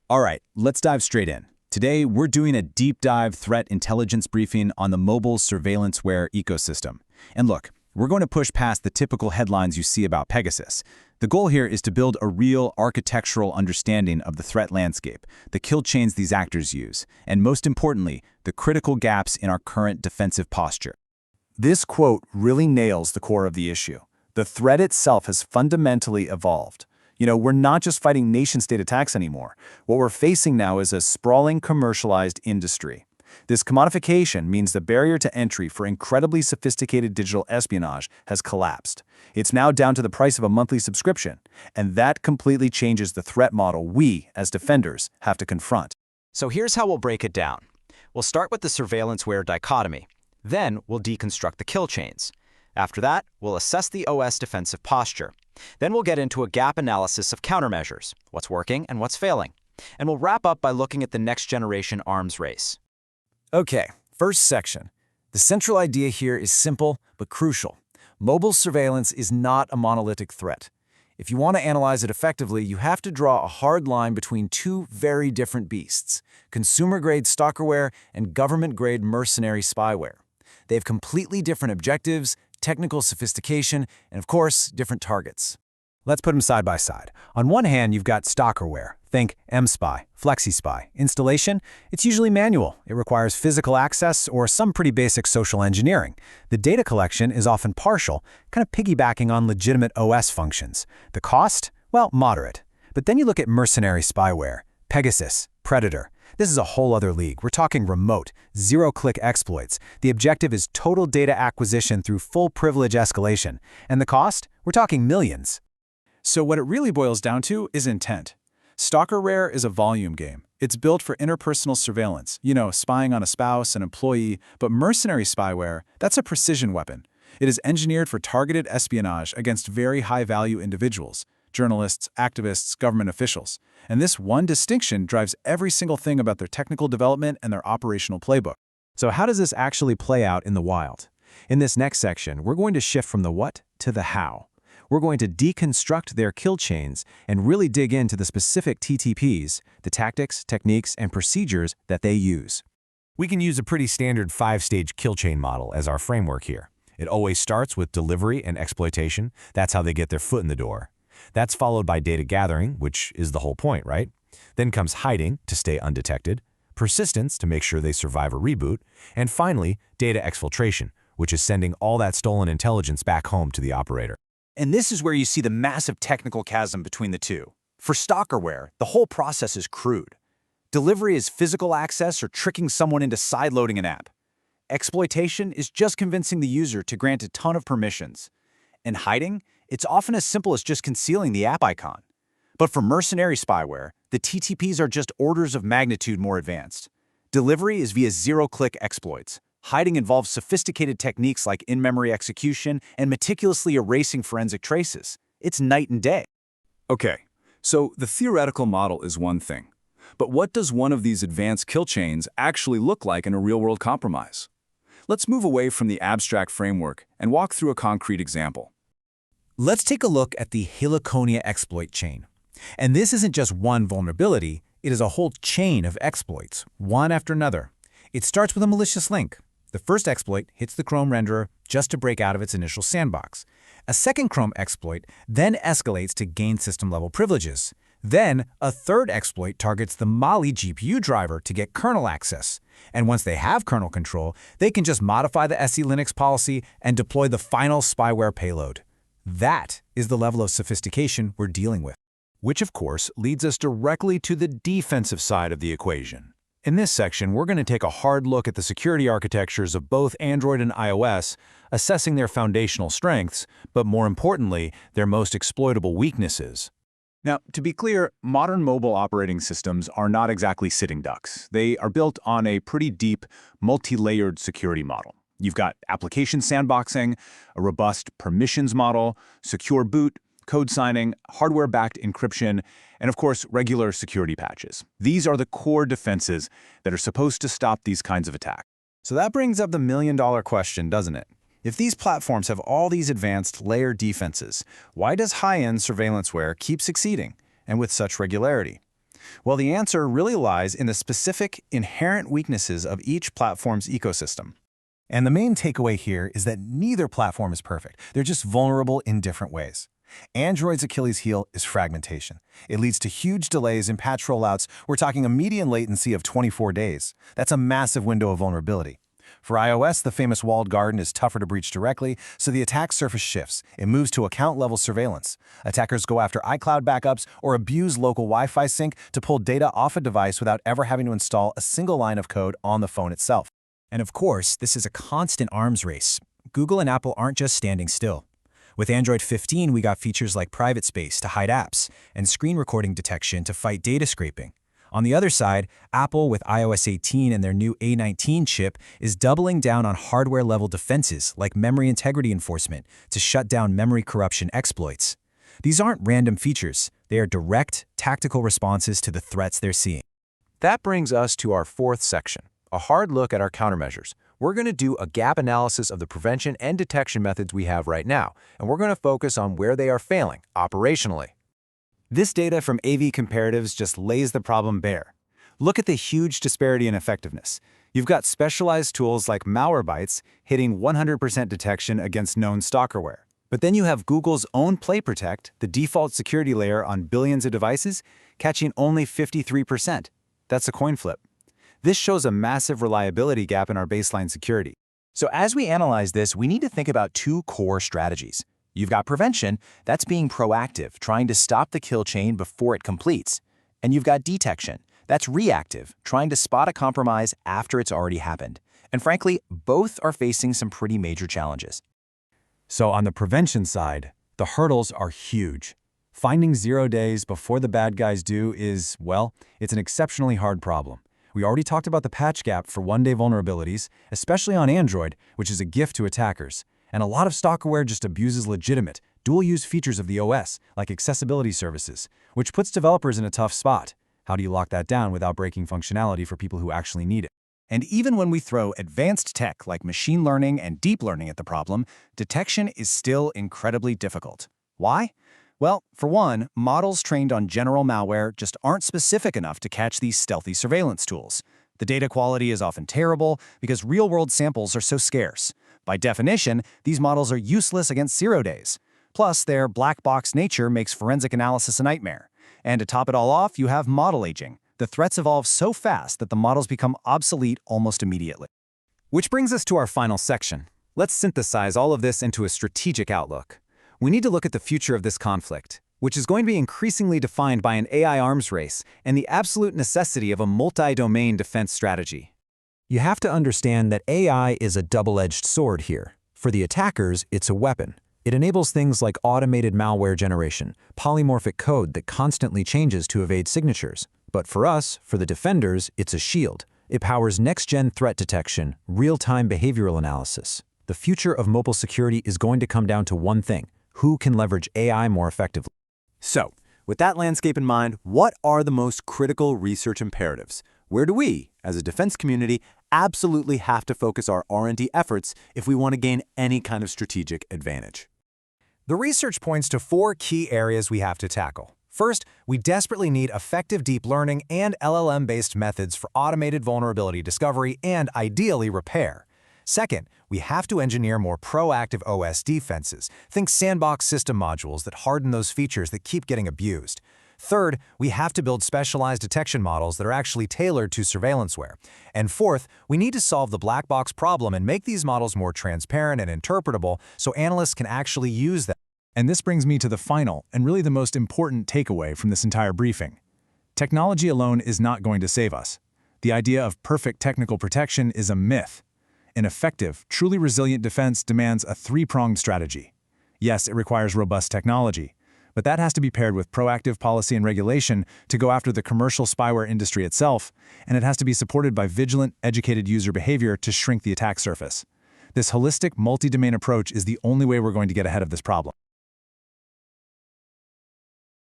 All right, let's dive straight in. Today, we're doing a deep dive threat intelligence briefing on the mobile Surveillanceware ecosystem. And look, we're going to push past the typical headlines you see about Pegasus. The goal here is to build a real architectural understanding of the threat landscape, the kill chains these actors use, and most importantly, the critical gaps in our current defensive posture. This quote really nails the core of the issue. The threat itself has fundamentally evolved. We're not just fighting nation-state attacks anymore. What we're facing now is a sprawling commercialized industry. This commodification means the barrier to entry for incredibly sophisticated digital espionage has collapsed. It's now down to the price of a monthly subscription, and that completely changes the threat model we, as defenders, have to confront. So here's how we'll break it down. We'll start with the Surveillanceware dichotomy. Then we'll deconstruct the kill chains. After that, we'll assess the OS defensive posture. Then we'll get into a gap analysis of countermeasures, what's working and what's failing. And we'll wrap up by looking at the next-generation arms race. Okay, first section. The central idea here is simple but crucial. Mobile surveillance is not a monolithic threat. If you want to analyze it effectively, you have to draw a hard line between two very different beasts: consumer-grade Stalkerware and government-grade mercenary spyware. They have completely different objectives, technical sophistication, and of course, different targets. Let's put them side by side. On one hand, you've got Stalkerware. Think MSpy, FlexiSpy. Installation? It's usually manual. It requires physical access or some pretty basic social engineering. The data collection is often partial, kind of piggybacking on legitimate OS functions. The cost? Well, moderate. But then you look at mercenary spyware, Pegasus, Predator. This is a whole other league. We're talking remote, zero-click exploits. The objective is total data acquisition through full privilege escalation. And the cost? We're talking millions. So what it really boils down to is intent. Stalkerware is a volume game. It's built for interpersonal surveillance, spying on a spouse, an employee, but mercenary spyware, that's a precision weapon. It is engineered for targeted espionage against very high-value individuals, journalists, activists, government officials. And this one distinction drives every single thing about their technical development and their operational playbook. So how does this actually play out in the wild? In this next section, we're going to shift from the what to the how. We're going to deconstruct their kill chains and really dig into the specific TTPs, the tactics, techniques, and procedures that they use. We can use a pretty standard 5-stage kill chain model as our framework here. It always starts with delivery and exploitation. That's how they get their foot in the door. That's followed by data gathering, which is the whole point, right? Then comes hiding to stay undetected, persistence to make sure they survive a reboot, and finally, data exfiltration, which is sending all that stolen intelligence back home to the operator. And this is where you see the massive technical chasm between the two. For Stalkerware, the whole process is crude. Delivery is physical access or tricking someone into sideloading an app. Exploitation is just convincing the user to grant a ton of permissions. And hiding, it's often as simple as just concealing the app icon. But for mercenary spyware, the TTPs are just orders of magnitude more advanced. Delivery is via zero-click exploits. Hiding involves sophisticated techniques like in-memory execution and meticulously erasing forensic traces. It's night and day. Okay, so the theoretical model is one thing. But what does one of these advanced kill chains actually look like in a real-world compromise? Let's move away from the abstract framework and walk through a concrete example. Let's take a look at the Heliconia exploit chain. And this isn't just one vulnerability, it is a whole chain of exploits, one after another. It starts with a malicious link. The first exploit hits the Chrome renderer just to break out of its initial sandbox. A second Chrome exploit then escalates to gain system-level privileges. Then, a third exploit targets the Mali GPU driver to get kernel access. And once they have kernel control, they can just modify the SE Linux policy and deploy the final spyware payload. That is the level of sophistication we're dealing with. Which, of course, leads us directly to the defensive side of the equation. In this section, we're going to take a hard look at the security architectures of both Android and iOS, assessing their foundational strengths, but more importantly, their most exploitable weaknesses. Now, to be clear, modern mobile operating systems are not exactly sitting ducks. They are built on a pretty deep, multi-layered security model. You've got application sandboxing, a robust permissions model, secure boot, code signing, hardware-backed encryption, and of course, regular security patches. These are the core defenses that are supposed to stop these kinds of attacks. So that brings up the million-dollar question, doesn't it? If these platforms have all these advanced layered defenses, why does high-end surveillanceware keep succeeding, and with such regularity? Well, the answer really lies in the specific, inherent weaknesses of each platform's ecosystem. And the main takeaway here is that neither platform is perfect. They're just vulnerable in different ways. Android's Achilles heel is fragmentation. It leads to huge delays in patch rollouts. We're talking a median latency of 24 days. That's a massive window of vulnerability. For iOS, the famous walled garden is tougher to breach directly, so the attack surface shifts. It moves to account-level surveillance. Attackers go after iCloud backups or abuse local Wi-Fi sync to pull data off a device without ever having to install a single line of code on the phone itself. And of course, this is a constant arms race. Google and Apple aren't just standing still. With Android 15, we got features like private space to hide apps and screen recording detection to fight data scraping. On the other side, Apple, with iOS 18 and their new A19 chip, is doubling down on hardware-level defenses like memory integrity enforcement to shut down memory corruption exploits. These aren't random features. They are direct, tactical responses to the threats they're seeing. That brings us to our fourth section, a hard look at our countermeasures. We're going to do a gap analysis of the prevention and detection methods we have right now, and we're going to focus on where they are failing operationally. This data from AV Comparatives just lays the problem bare. Look at the huge disparity in effectiveness. You've got specialized tools like Malwarebytes hitting 100% detection against known stalkerware. But then you have Google's own PlayProtect, the default security layer on billions of devices, catching only 53%. That's a coin flip. This shows a massive reliability gap in our baseline security. So as we analyze this, we need to think about two core strategies. You've got prevention, that's being proactive, trying to stop the kill chain before it completes. And you've got detection, that's reactive, trying to spot a compromise after it's already happened. And frankly, both are facing some pretty major challenges. So on the prevention side, the hurdles are huge. Finding 0 days before the bad guys do is, well, it's an exceptionally hard problem. We already talked about the patch gap for one-day vulnerabilities, especially on Android, which is a gift to attackers. And a lot of stalkerware just abuses legitimate, dual-use features of the OS, like accessibility services, which puts developers in a tough spot. How do you lock that down without breaking functionality for people who actually need it? And even when we throw advanced tech like machine learning and deep learning at the problem, detection is still incredibly difficult. Why? Well, for one, models trained on general malware just aren't specific enough to catch these stealthy surveillance tools. The data quality is often terrible because real-world samples are so scarce. By definition, these models are useless against 0 days. Plus, their black box nature makes forensic analysis a nightmare. And to top it all off, you have model aging. The threats evolve so fast that the models become obsolete almost immediately. Which brings us to our final section. Let's synthesize all of this into a strategic outlook. We need to look at the future of this conflict, which is going to be increasingly defined by an AI arms race and the absolute necessity of a multi-domain defense strategy. You have to understand that AI is a double-edged sword here. For the attackers, it's a weapon. It enables things like automated malware generation, polymorphic code that constantly changes to evade signatures. But for us, for the defenders, it's a shield. It powers next-gen threat detection, real-time behavioral analysis. The future of mobile security is going to come down to one thing: who can leverage AI more effectively? So, with that landscape in mind, what are the most critical research imperatives? Where do we, as a defense community, absolutely have to focus our R&D efforts if we want to gain any kind of strategic advantage? The research points to 4 key areas we have to tackle. First, we desperately need effective deep learning and LLM-based methods for automated vulnerability discovery and, ideally, repair. Second, we have to engineer more proactive OS defenses. Think sandbox system modules that harden those features that keep getting abused. Third, we have to build specialized detection models that are actually tailored to Surveillanceware. And fourth, we need to solve the black box problem and make these models more transparent and interpretable so analysts can actually use them. And this brings me to the final and really the most important takeaway from this entire briefing. Technology alone is not going to save us. The idea of perfect technical protection is a myth. An effective, truly resilient defense demands a 3-pronged strategy. Yes, it requires robust technology, but that has to be paired with proactive policy and regulation to go after the commercial spyware industry itself, and it has to be supported by vigilant, educated user behavior to shrink the attack surface. This holistic, multi-domain approach is the only way we're going to get ahead of this problem.